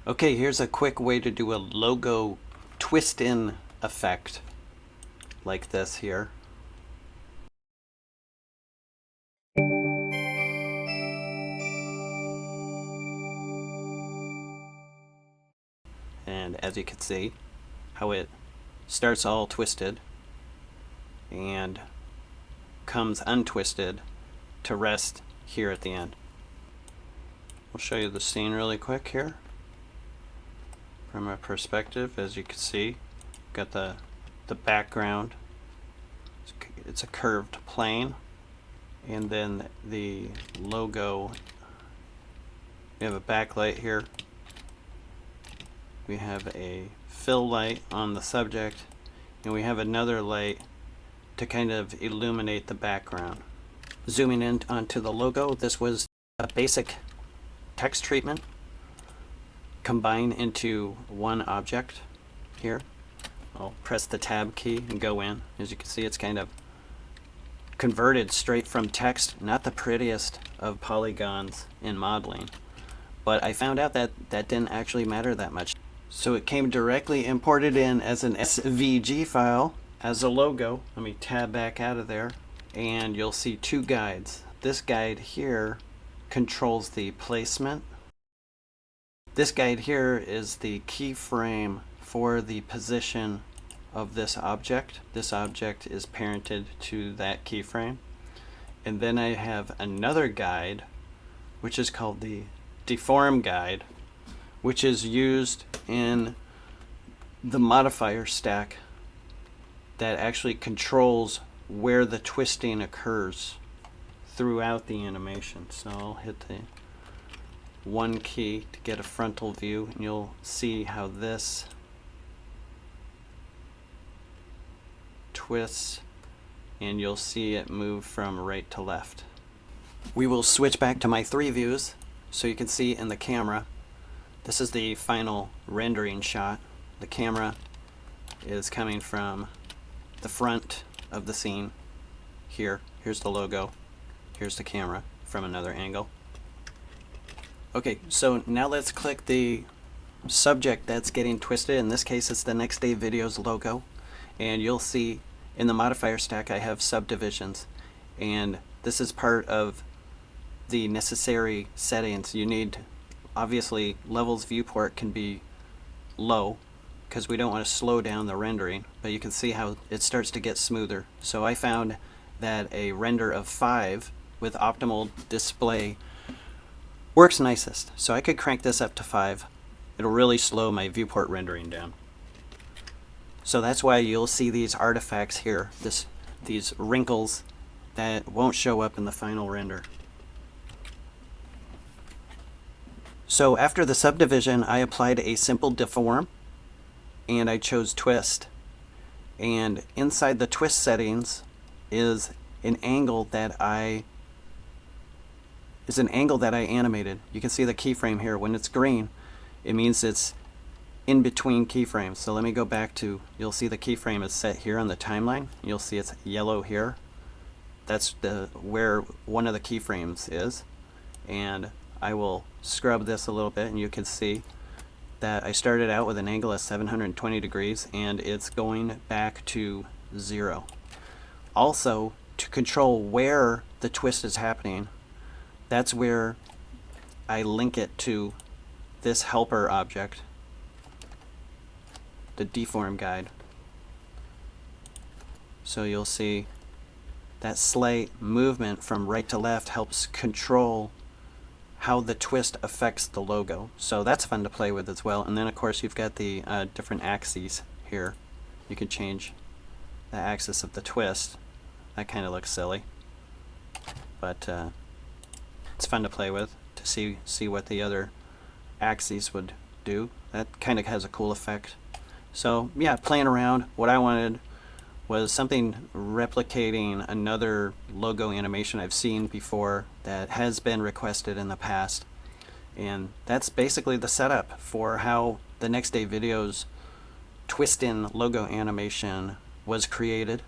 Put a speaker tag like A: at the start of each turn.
A: Okay, here's a quick way to do a logo twist in effect like this here. And as you can see, how it starts all twisted and comes untwisted to rest here at the end. We'll show you the scene really quick here. From a perspective, as you can see, got the background. It's a curved plane, and then the logo. We have a backlight here. We have a fill light on the subject, and we have another light to kind of illuminate the background. Zooming in onto the logo, this was a basic text treatment combine into one object here. I'll press the tab key and go in. As you can see, it's kind of converted straight from text. Not the prettiest of polygons in modeling, but I found out that that didn't actually matter that much. So it came directly imported in as an SVG file as a logo. Let me tab back out of there, and you'll see two guides. This guide here controls the placement. This guide here is the keyframe for the position of this object. This object is parented to that keyframe. And then I have another guide, which is called the deform guide, which is used in the modifier stack that actually controls where the twisting occurs throughout the animation. So I'll hit the one key to get a frontal view, and you'll see how this twists, and you'll see it move from right to left. We will switch back to my three views so you can see in the camera. This is the final rendering shot. The camera is coming from the front of the scene here. Here's the logo. Here's the camera from another angle. Okay, so now let's click the subject that's getting twisted. In this case, it's the Next Day Videos logo. And you'll see in the modifier stack I have subdivisions. And this is part of the necessary settings. You need, obviously, levels viewport can be low because we don't want to slow down the rendering. But you can see how it starts to get smoother. So I found that a render of 5 with optimal display works nicest. So I could crank this up to 5. It'll really slow my viewport rendering down. So that's why you'll see these artifacts here, these wrinkles that won't show up in the final render. So after the subdivision, I applied a simple deform, and I chose twist. And inside the twist settings is an angle that I animated. You can see the keyframe here. When it's green, it means it's in between keyframes. So let me go back to, you'll see the keyframe is set here on the timeline. You'll see it's yellow here. That's where one of the keyframes is. And I will scrub this a little bit, and you can see that I started out with an angle of 720 degrees, and it's going back to 0. Also, to control where the twist is happening, that's where I link it to this helper object, the deform guide. So you'll see that slight movement from right to left helps control how the twist affects the logo. So that's fun to play with as well. And then of course you've got the different axes here. You can change the axis of the twist. That kind of looks silly, but it's fun to play with to see what the other axes would do. That kind of has a cool effect. So yeah, playing around. What I wanted was something replicating another logo animation I've seen before that has been requested in the past. And that's basically the setup for how the Next Day Videos twist in logo animation was created.